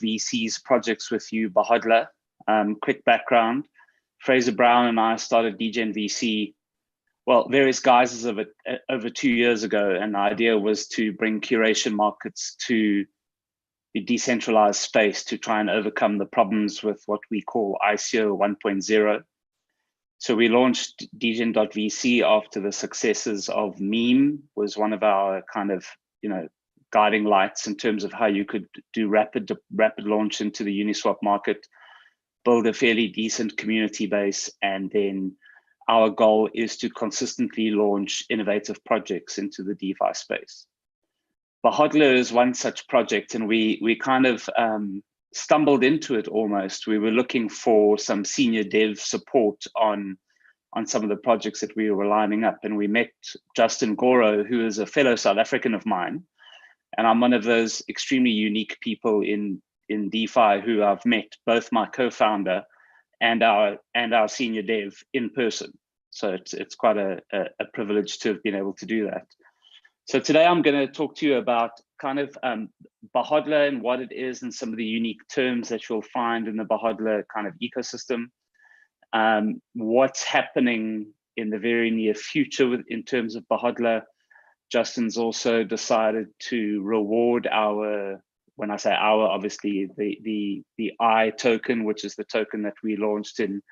VC's projects with you, Behodler. Quick background, Fraser Brown and I started DGen VC, well, various guises of it over 2 years ago. And the idea was to bring curation markets to the decentralized space to try and overcome the problems with what we call ICO 1.0. So we launched DGen.vc after the successes of Meme was one of our kind of, guiding lights in terms of how you could do rapid launch into the Uniswap market, build a fairly decent community base, and then our goal is to consistently launch innovative projects into the DeFi space. Behodler is one such project, and we kind of stumbled into it almost. We were looking for some senior dev support on some of the projects that we were lining up, and we met Justin Goro, who is a fellow South African of mine, and I'm one of those extremely unique people in DeFi who I've met both my co-founder and our senior dev in person. So it's quite a privilege to have been able to do that. So today I'm going to talk to you about kind of Behodler and what it is and some of the unique terms that you'll find in the Behodler kind of ecosystem. What's happening in the very near future in terms of Behodler. Justin's also decided to reward our, when I say our, obviously the I token, which is the token that we launched in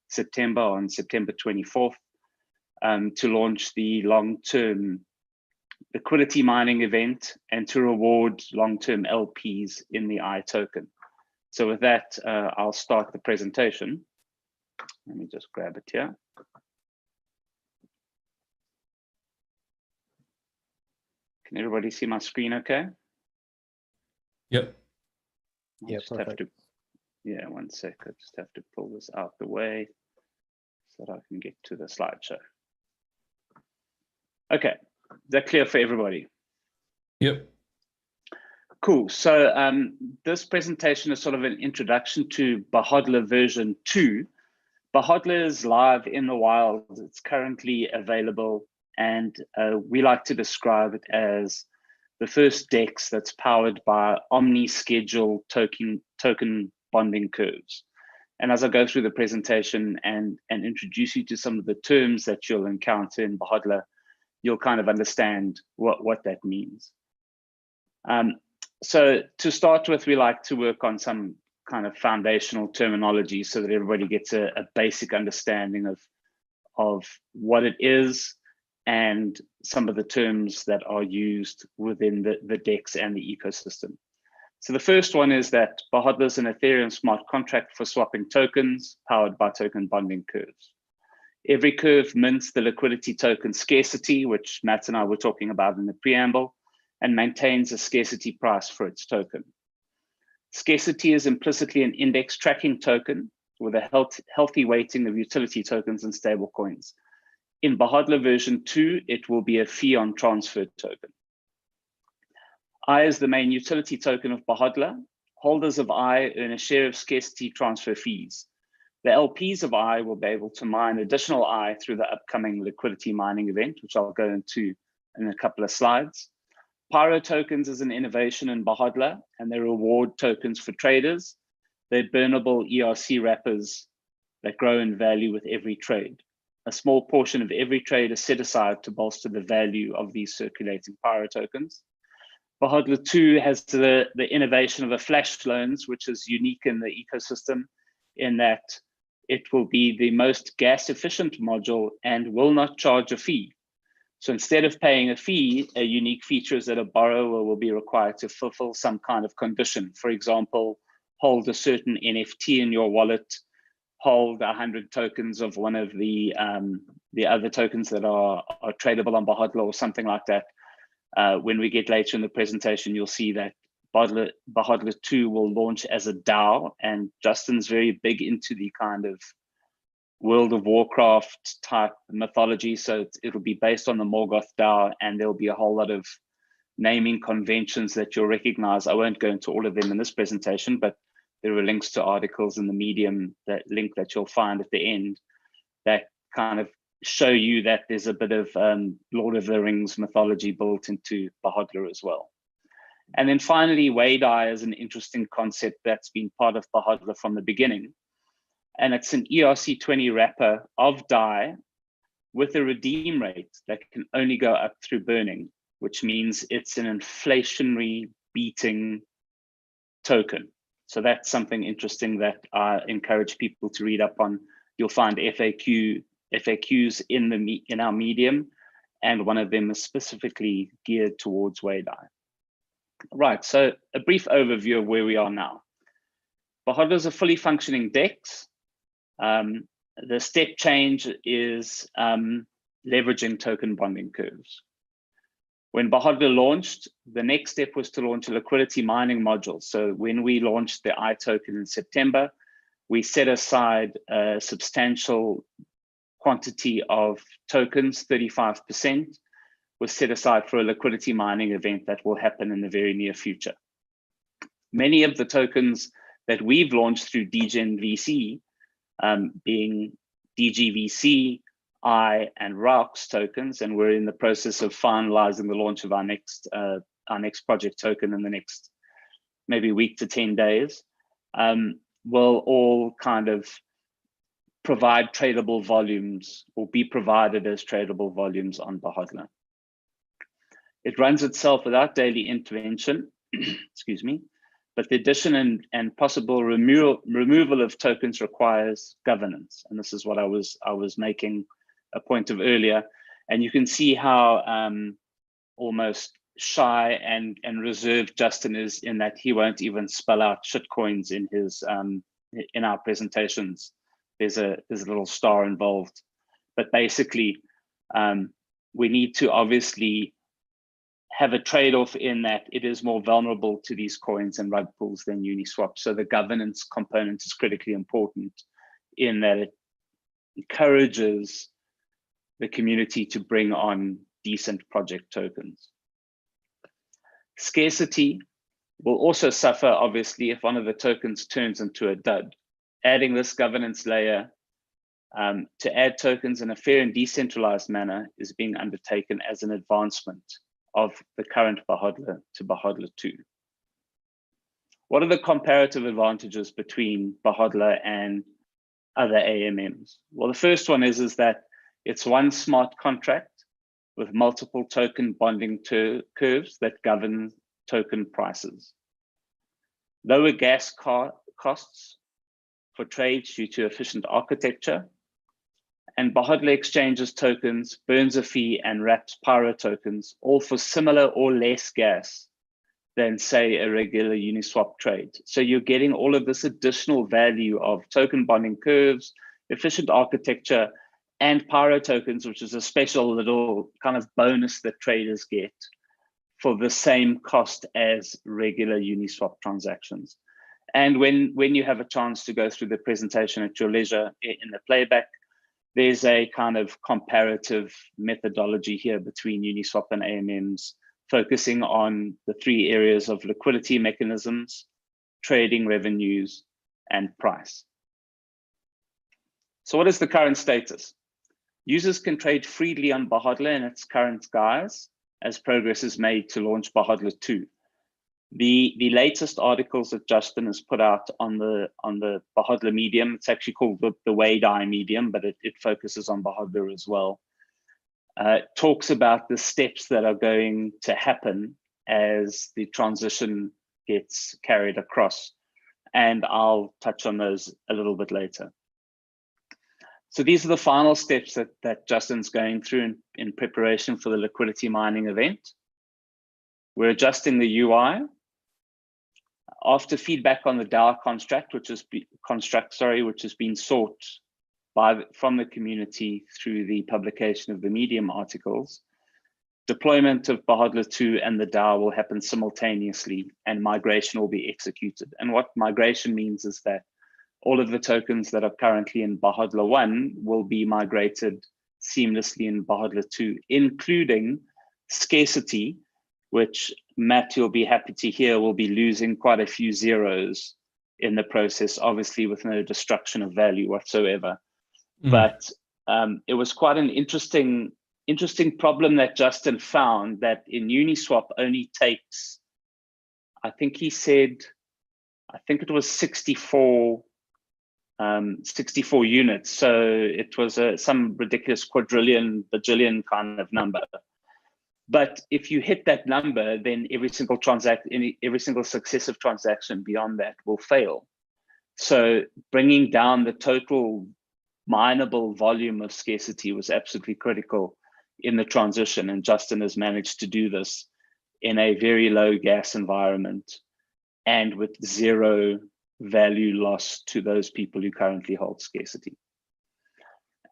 September, on September 24th, to launch the long-term liquidity mining event and to reward long-term LPs in the I token. So with that, I'll start the presentation. Let me just grab it here. Can everybody see my screen okay? Yep. Yeah, perfect. Yeah, one sec. I just have to pull this out the way so that I can get to the slideshow. Okay, is that clear for everybody? Yep. Cool. So this presentation is sort of an introduction to Behodler version 2. Behodler is live in the wild. It's currently available, and we like to describe it as the first DEX that's powered by omni-schedule token bonding curves. And as I go through the presentation and introduce you to some of the terms that you'll encounter in Behodler, you'll kind of understand what that means. So to start with, we like to work on some kind of foundational terminology so that everybody gets a basic understanding of what it is and some of the terms that are used within the DEX and the ecosystem. So the first one is that Behodler is an Ethereum smart contract for swapping tokens powered by token bonding curves. Every curve mints the liquidity token scarcity, which Matt and I were talking about in the preamble, and maintains a scarcity price for its token. Scarcity is implicitly an index tracking token with a healthy weighting of utility tokens and stablecoins. In Behodler version 2, it will be a fee on transfer token. I is the main utility token of Behodler. Holders of I earn a share of scarcity transfer fees. The LPs of I will be able to mine additional I through the upcoming liquidity mining event, which I'll go into in a couple of slides. Pyro tokens is an innovation in Behodler, and they reward tokens for traders. They're burnable ERC wrappers that grow in value with every trade. A small portion of every trade is set aside to bolster the value of these circulating Pyro tokens. Behodler 2 has the innovation of a flash loans, which is unique in the ecosystem in that it will be the most gas efficient module and will not charge a fee. So instead of paying a fee, a unique feature is that a borrower will be required to fulfill some kind of condition. For example, hold a certain NFT in your wallet, hold 100 tokens of one of the other tokens that are tradable on Behodler or something like that. When we get later in the presentation, you'll see that Behodler 2 will launch as a DAO, and Justin's very big into the kind of World of Warcraft type mythology. So it'll be based on the Morgoth DAO, and there'll be a whole lot of naming conventions that you'll recognize. I won't go into all of them in this presentation, but there are links to articles in the Medium that you'll find at the end that kind of show you that there's a bit of Lord of the Rings mythology built into Behodler as well. And then finally, WADI is an interesting concept that's been part of Behodler from the beginning. And it's an ERC20 wrapper of DAI with a redeem rate that can only go up through burning, which means it's an inflationary beating token. So that's something interesting that I encourage people to read up on. You'll find FAQs in our Medium, and one of them is specifically geared towards WADI. Right, so a brief overview of where we are now. Behodler is a fully functioning DEX. The step change is leveraging token bonding curves. When Behodler launched, the next step was to launch a liquidity mining module. So when we launched the I token in September, we set aside a substantial quantity of tokens, 35%, was set aside for a liquidity mining event that will happen in the very near future. Many of the tokens that we've launched through DGen VC, being DGVC, I, and ROX tokens, and we're in the process of finalizing the launch of our next project token in the next maybe week to 10 days, will all kind of provide tradable volumes or be provided as tradable volumes on Behodler. It runs itself without daily intervention, excuse me, but the addition and possible removal of tokens requires governance. And this is what I was making a point of earlier. And you can see how almost shy and reserved Justin is in that he won't even spell out shitcoins in his in our presentations. There's a little star involved, but basically we need to obviously have a trade-off in that it is more vulnerable to these coins and rug pulls than Uniswap. So the governance component is critically important in that it encourages the community to bring on decent project tokens. Scarcity will also suffer, obviously, if one of the tokens turns into a dud. Adding this governance layer to add tokens in a fair and decentralized manner is being undertaken as an advancement of the current Behodler to Behodler 2. What are the comparative advantages between Behodler and other AMMs? Well, the first one is that it's one smart contract with multiple token bonding curves that govern token prices. Lower gas costs for trades due to efficient architecture. And Behodler exchanges tokens, burns a fee, and wraps Pyro tokens, all for similar or less gas than, say, a regular Uniswap trade. So you're getting all of this additional value of token bonding curves, efficient architecture, and Pyro tokens, which is a special little kind of bonus that traders get for the same cost as regular Uniswap transactions. And when you have a chance to go through the presentation at your leisure in the playback, there's a kind of comparative methodology here between Uniswap and AMMs, focusing on the three areas of liquidity mechanisms, trading revenues, and price. So what is the current status? Users can trade freely on Behodler in its current guise as progress is made to launch Behodler 2. The latest articles that Justin has put out on the Behodler Medium, it's actually called the WADI Medium, but it focuses on Behodler as well. Talks about the steps that are going to happen as the transition gets carried across. And I'll touch on those a little bit later. So these are the final steps that Justin's going through in preparation for the liquidity mining event. We're adjusting the UI. After feedback on the DAO construct, which has been sought from the community through the publication of the Medium articles, deployment of Behodler 2 and the DAO will happen simultaneously, and migration will be executed. And what migration means is that all of the tokens that are currently in Behodler 1 will be migrated seamlessly in Behodler 2, including scarcity, which Matt, you'll be happy to hear, will be losing quite a few zeros in the process, obviously with no destruction of value whatsoever. But it was quite an interesting problem that Justin found, that in Uniswap only takes I think he said, I think it was 64 units. So it was some ridiculous quadrillion, bajillion kind of number. But if you hit that number, then every single successive transaction beyond that will fail. So bringing down the total mineable volume of scarcity was absolutely critical in the transition. And Justin has managed to do this in a very low gas environment and with zero value loss to those people who currently hold scarcity.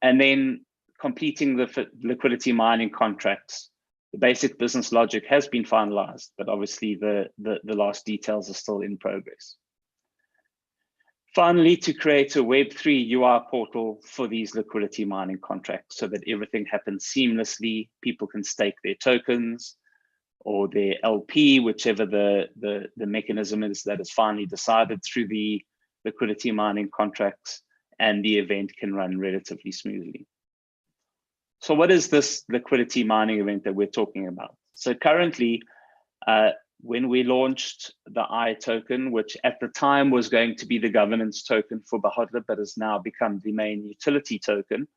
And then completing the liquidity mining contracts. The basic business logic has been finalized, but obviously the last details are still in progress. Finally, to create a Web3 UI portal for these liquidity mining contracts so that everything happens seamlessly. People can stake their tokens or their LP, whichever the mechanism is that is finally decided through the liquidity mining contracts, and the event can run relatively smoothly. So what is this liquidity mining event that we're talking about? So currently, when we launched the I token, which at the time was going to be the governance token for Behodler, but has now become the main utility token,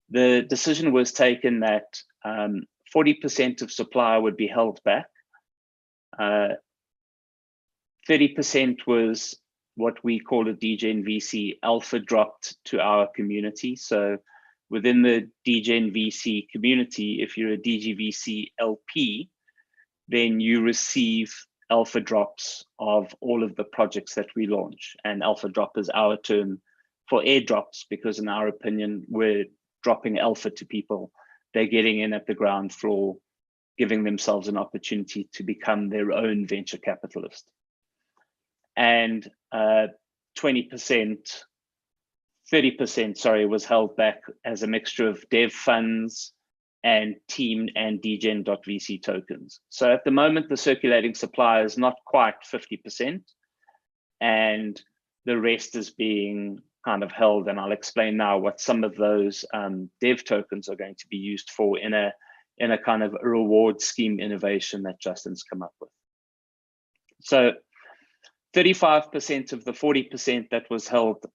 the decision was taken that 40% of supply would be held back. 30% was what we call a DGen VC alpha dropped to our community. So within the DGen VC community, if you're a DGVC LP, then you receive alpha drops of all of the projects that we launch. And alpha drop is our term for airdrops, because in our opinion, we're dropping alpha to people. They're getting in at the ground floor, giving themselves an opportunity to become their own venture capitalist. And 30%, sorry, was held back as a mixture of dev funds and team and dgen.vc tokens. So at the moment, the circulating supply is not quite 50%, and the rest is being kind of held. And I'll explain now what some of those dev tokens are going to be used for in a kind of a reward scheme innovation that Justin's come up with. So 35% of the 40% that was held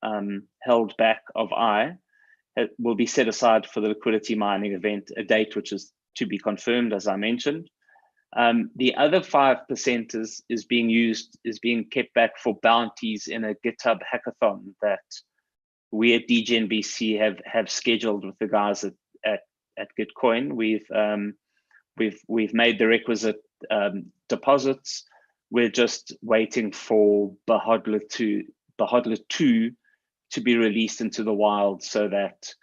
back of I will be set aside for the liquidity mining event, a date which is to be confirmed, as I mentioned. The other 5% is being kept back for bounties in a GitHub hackathon that we at DGNBC have scheduled with the guys at Gitcoin. We've made the requisite deposits. We're just waiting for Behodler 2 to be released into the wild so that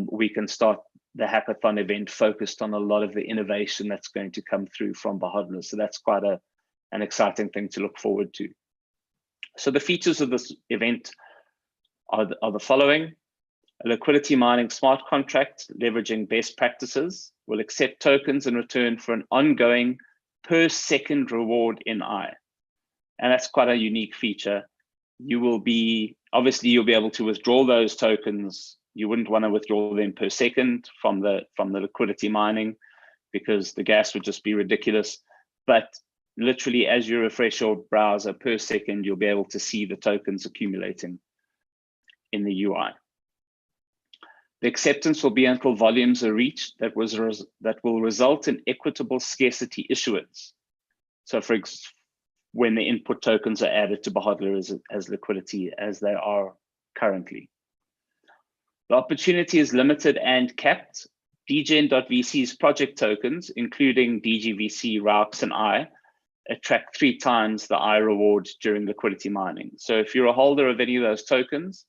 we can start the hackathon event focused on a lot of the innovation that's going to come through from Behodler. So that's quite an exciting thing to look forward to. So the features of this event are the following. A liquidity mining smart contract leveraging best practices will accept tokens in return for an ongoing per second reward in I. And that's quite a unique feature. Obviously you'll be able to withdraw those tokens. You wouldn't want to withdraw them per second from the liquidity mining because the gas would just be ridiculous. But literally as you refresh your browser per second, you'll be able to see the tokens accumulating in the UI. The acceptance will be until volumes are reached that will result in equitable scarcity issuance. So when the input tokens are added to Behodler as liquidity as they are currently. The opportunity is limited and capped. DGen.vc's project tokens, including DGVC, Raux, and I, attract 3 times the I reward during liquidity mining. So if you're a holder of any of those tokens,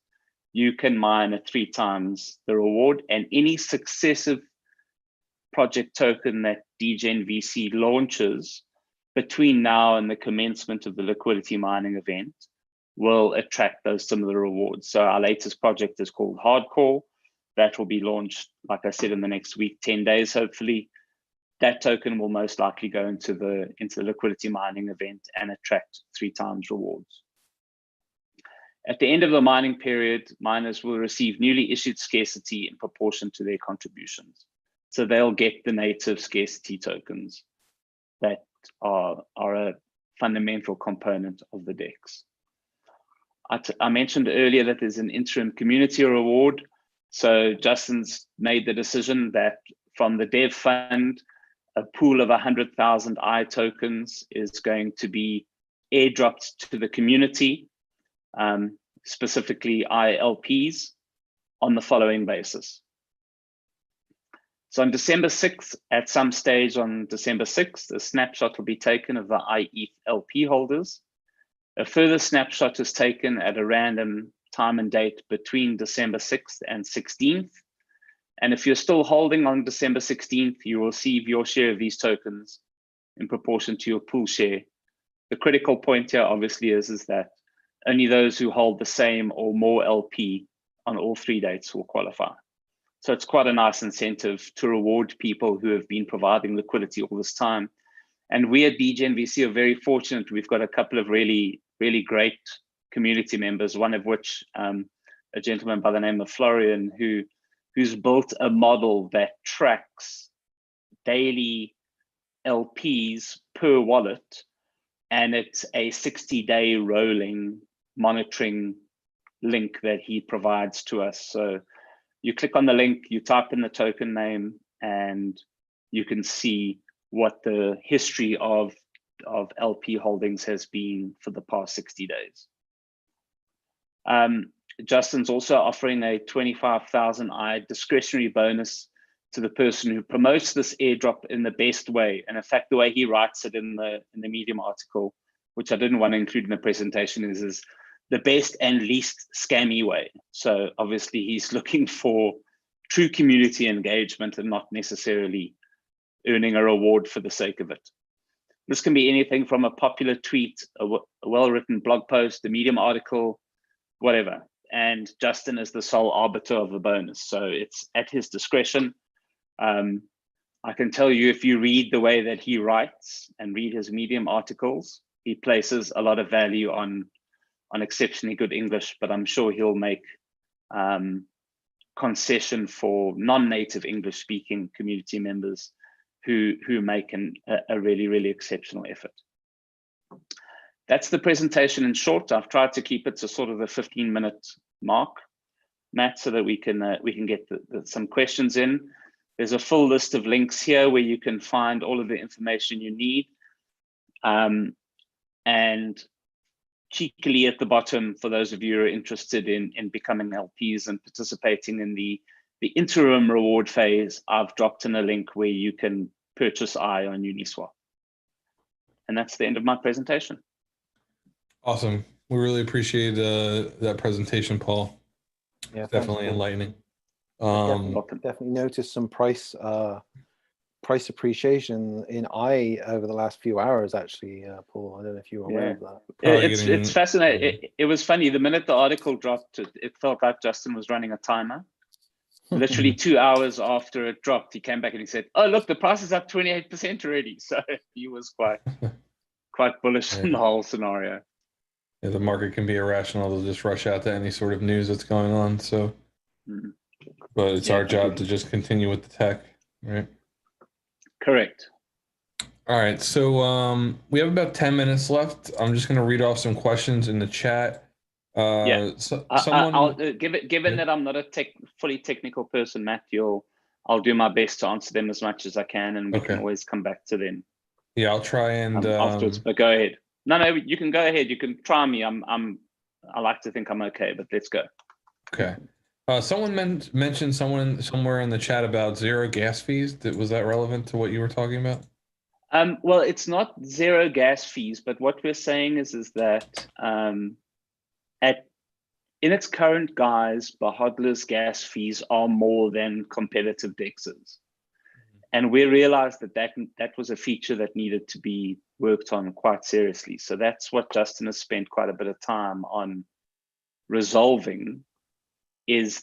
you can mine at 3 times the reward, and any successive project token that DGen.vc launches between now and the commencement of the liquidity mining event will attract those similar rewards. So our latest project is called Hardcore. That will be launched, like I said, in the next week, 10 days, hopefully. That token will most likely go into the liquidity mining event and attract 3 times rewards. At the end of the mining period, miners will receive newly issued scarcity in proportion to their contributions. So they'll get the native scarcity tokens that are fundamental component of the DEX. I mentioned earlier that there's an interim community reward. So Justin's made the decision that from the dev fund, a pool of 100,000 I tokens is going to be airdropped to the community, specifically ILPs, on the following basis. So on December 6th, at some stage on December 6th, a snapshot will be taken of the IETH LP holders. A further snapshot is taken at a random time and date between December 6th and 16th. And if you're still holding on December 16th, you will receive your share of these tokens in proportion to your pool share. The critical point here obviously is that only those who hold the same or more LP on all 3 dates will qualify. So it's quite a nice incentive to reward people who have been providing liquidity all this time. And we at BGNVC are very fortunate. We've got a couple of really great community members, one of which a gentleman by the name of Florian, who's built a model that tracks daily LPs per wallet, and it's a 60-day rolling monitoring link that he provides to us. So you click on the link, you type in the token name, and you can see what the history of LP holdings has been for the past 60 days. Justin's also offering a 25,000 I discretionary bonus to the person who promotes this airdrop in the best way. And in fact, the way he writes it in the Medium article, which I didn't want to include in the presentation, is the best and least scammy way. So obviously he's looking for true community engagement and not necessarily earning a reward for the sake of it. This can be anything from a popular tweet, a well-written blog post, a Medium article, whatever. And Justin is the sole arbiter of the bonus. So it's at his discretion. I can tell you, if you read the way that he writes and read his Medium articles, he places a lot of value on exceptionally good English, but I'm sure he'll make concession for non-native English speaking community members who make a really exceptional effort. That's the presentation in short. I've tried to keep it to sort of the 15-minute mark, Matt, so that we can get some questions in. There's a full list of links here where you can find all of the information you need. And cheekily at the bottom, for those of you who are interested in becoming LPs and participating in the interim reward phase, I've dropped in a link where you can purchase I on Uniswap. And that's the end of my presentation. Awesome. We really appreciate that presentation, Paul. Yeah, definitely enlightening. Definitely noticed some price appreciation in I over the last few hours, actually, Paul. I don't know if you were aware of that. It's fascinating. It was funny. The minute the article dropped, it felt like Justin was running a timer. Literally 2 hours after it dropped, he came back and he said, "Oh, look, the price is up 28% already." So he was quite bullish in the whole scenario. Yeah, the market can be irrational. They'll just rush out to any sort of news that's going on. So, but it's our job to just continue with the tech, right? Correct. All right. So we have about 10 minutes left. I'm just going to read off some questions in the chat. So I'll given that I'm not a fully technical person, Matt, I'll do my best to answer them as much as I can, and we can always come back to them. Yeah, I'll try and afterwards. But go ahead. No, you can go ahead. You can try me. I like to think I'm okay, but let's go. Okay. Someone mentioned somewhere in the chat about zero gas fees. Was that relevant to what you were talking about? Well, it's not zero gas fees, but what we're saying is that in its current guise, Behodler's gas fees are more than competitive DEXs. And we realized that was a feature that needed to be worked on quite seriously. So that's what Justin has spent quite a bit of time on resolving, is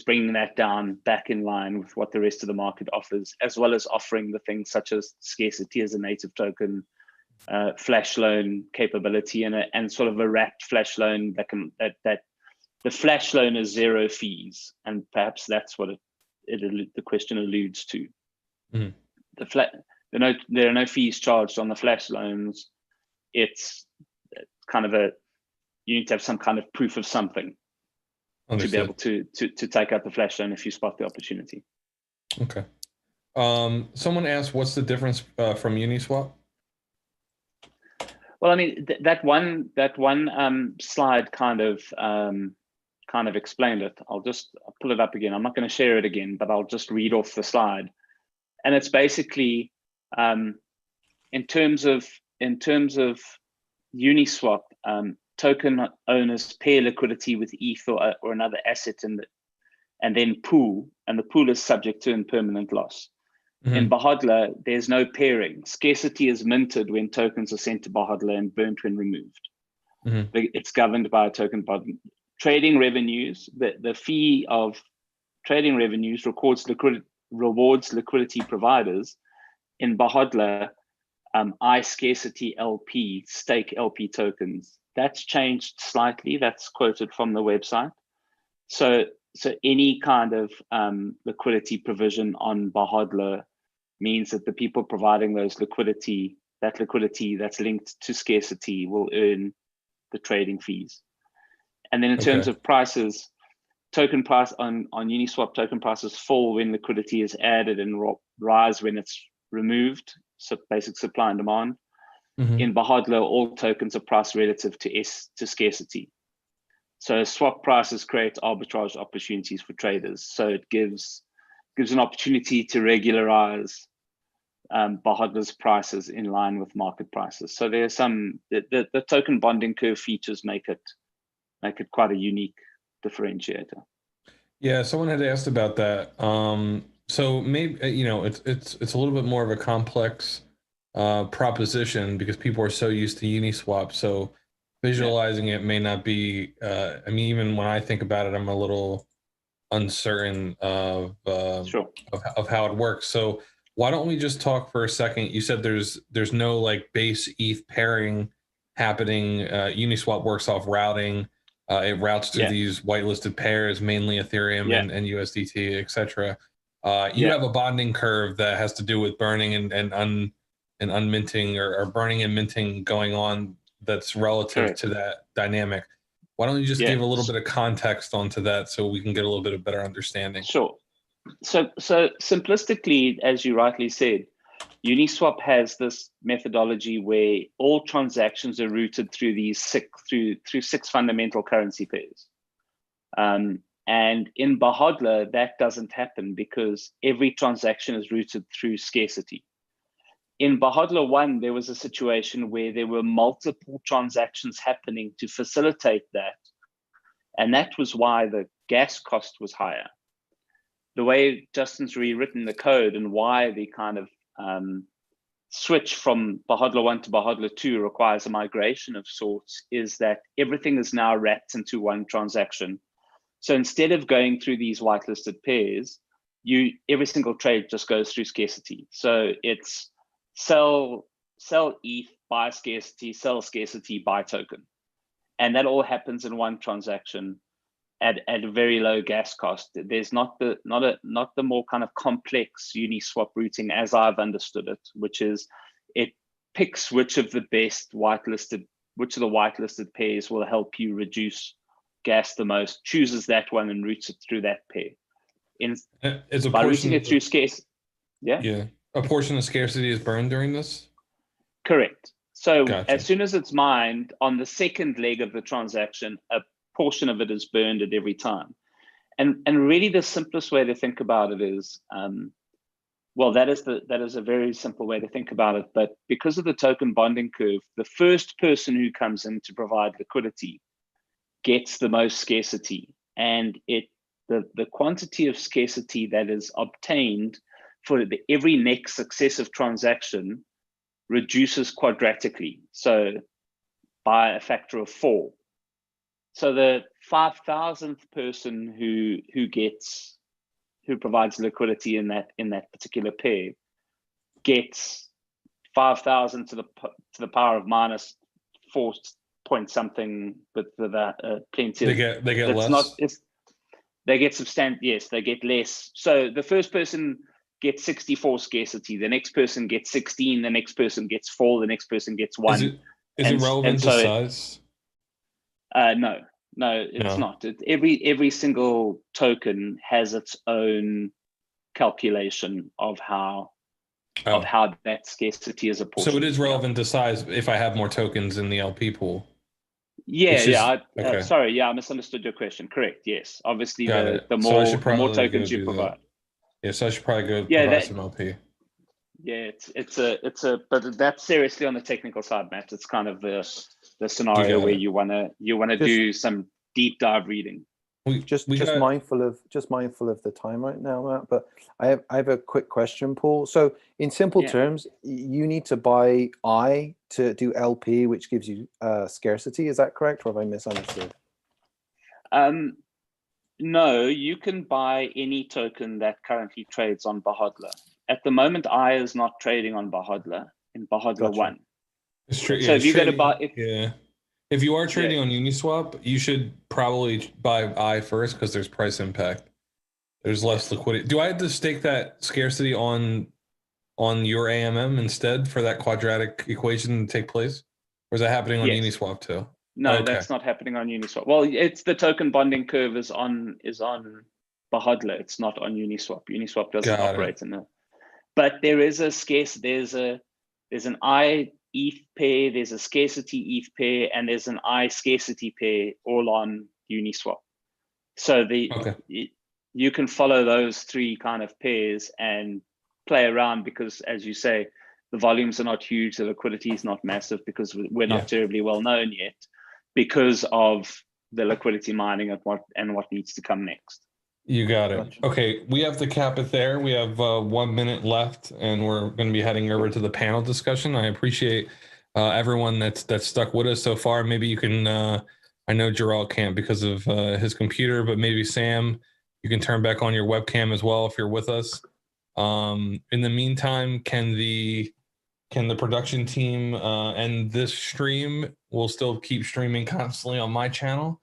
bringing that down back in line with what the rest of the market offers, as well as offering the things such as scarcity as a native token, flash loan capability, and sort of a wrapped flash loan that the flash loan is zero fees, and perhaps that's what the question alludes to. There are no fees charged on the flash loans. it's kind of you need to have some kind of proof of something. Understood. To be able to take out the flash loan if you spot the opportunity. Okay. Someone asked, what's the difference from Uniswap? Well, I mean, that one slide kind of explained it. I'll pull it up again. I'm not going to share it again, but I'll just read off the slide. And it's basically in terms of Uniswap, token owners pair liquidity with ETH or another asset and then pool, and the pool is subject to impermanent loss. In Behodler, there's no pairing. Scarcity is minted when tokens are sent to Behodler and burnt when removed. It's governed by a token bond. Trading revenues, the fee of trading revenues rewards liquidity providers. In Behodler, iScarcity LP, stake LP tokens. That's changed slightly. That's quoted from the website. So any kind of liquidity provision on Behodler means that the people providing that liquidity that's linked to scarcity will earn the trading fees. And then in terms of prices, token price on Uniswap, token prices fall when liquidity is added and rise when it's removed. So basic supply and demand. In Behodler, all tokens are priced relative to scarcity. So swap prices create arbitrage opportunities for traders. So it gives an opportunity to regularize Behodler's prices in line with market prices. So there's the token bonding curve features make it quite a unique differentiator. Yeah, someone had asked about that. So maybe it's a little bit more of a complex proposition because people are so used to Uniswap. So visualizing it may not be. I mean, even when I think about it, I'm a little uncertain of how it works. So why don't we just talk for a second? You said there's no like base ETH pairing happening. Uniswap works off routing. It routes to these whitelisted pairs, mainly Ethereum and USDT, etc. You have a bonding curve that has to do with burning and unminting or burning and minting going on that's relative to that dynamic. Why don't you just give a little bit of context onto that so we can get a little bit of better understanding? Sure. So simplistically, as you rightly said, Uniswap has this methodology where all transactions are routed through these six fundamental currency pairs. And in Behodler, that doesn't happen because every transaction is routed through scarcity. In Behodler 1, there was a situation where there were multiple transactions happening to facilitate that. And that was why the gas cost was higher. The way Justin's rewritten the code and why the kind of switch from Behodler 1 to Behodler 2 requires a migration of sorts is that everything is now wrapped into one transaction. So instead of going through these whitelisted pairs, every single trade just goes through scarcity. So it's sell ETH, buy scarcity, sell scarcity, buy token. And that all happens in one transaction at a very low gas cost. There's not the more kind of complex Uniswap routing as I've understood it, which is it picks which of the whitelisted pairs will help you reduce gas the most, chooses that one and routes it through that pair. By routing it through scarce, a portion of scarcity is burned during this? Correct. So as soon as it's mined on the second leg of the transaction, a portion of it is burned at every time. And really the simplest way to think about it is, that is a very simple way to think about it, but because of the token bonding curve, the first person who comes in to provide liquidity gets the most scarcity, and the quantity of scarcity that is obtained for every next successive transaction reduces quadratically, so by a factor of 4. So the 5,000th person who provides liquidity in that particular pair gets 5,000 to the power of minus 4 point something, but with plenty of they get less. They get substantial. Yes, they get less. So the first person gets 64 scarcity. The next person gets 16. The next person gets 4. The next person gets 1. Is it relevant to so size? no, it's No. not. Every single token has its own calculation of how that scarcity is apportioned. So it is relevant to size if I have more tokens in the LP pool. Yeah. Sorry, yeah, I misunderstood your question. Correct. Yes, obviously the more tokens you provide. Yeah, so I should probably go Yeah, provide some LP. Yeah, it's a but that's seriously on the technical side, Matt. It's kind of the scenario where you wanna do some deep dive reading. Just mindful of the time right now, Matt. But I have a quick question, Paul. So in simple terms, you need to buy I to do LP, which gives you scarcity. Is that correct, or have I misunderstood? No, you can buy any token that currently trades on Behodler. At the moment, I is not trading on Behodler in Behodler 1. It's true. So if you go to buy, if you are trading on Uniswap, you should probably buy I first because there's price impact. There's less liquidity. Do I have to stake that scarcity on your AMM instead for that quadratic equation to take place, or is that happening on Uniswap too? No, that's not happening on Uniswap. Well, it's the token bonding curve is on Behodler. It's not on Uniswap. Uniswap doesn't operate in the. But there is a there's an I ETH pair, there's a scarcity ETH pair, and there's an I scarcity pair all on Uniswap. So you can follow those three kind of pairs and play around because, as you say, the volumes are not huge, the liquidity is not massive because we're not terribly well known yet because of the liquidity mining and what needs to come next. You got it. Gotcha. Okay, we have to cap it there. We have 1 minute left, and we're going to be heading over to the panel discussion. I appreciate everyone that's stuck with us so far. Maybe you can. I know Gerald can't because of his computer, but maybe Sam, you can turn back on your webcam as well if you're with us. In the meantime, can the production team end this stream? We'll still keep streaming constantly on my channel.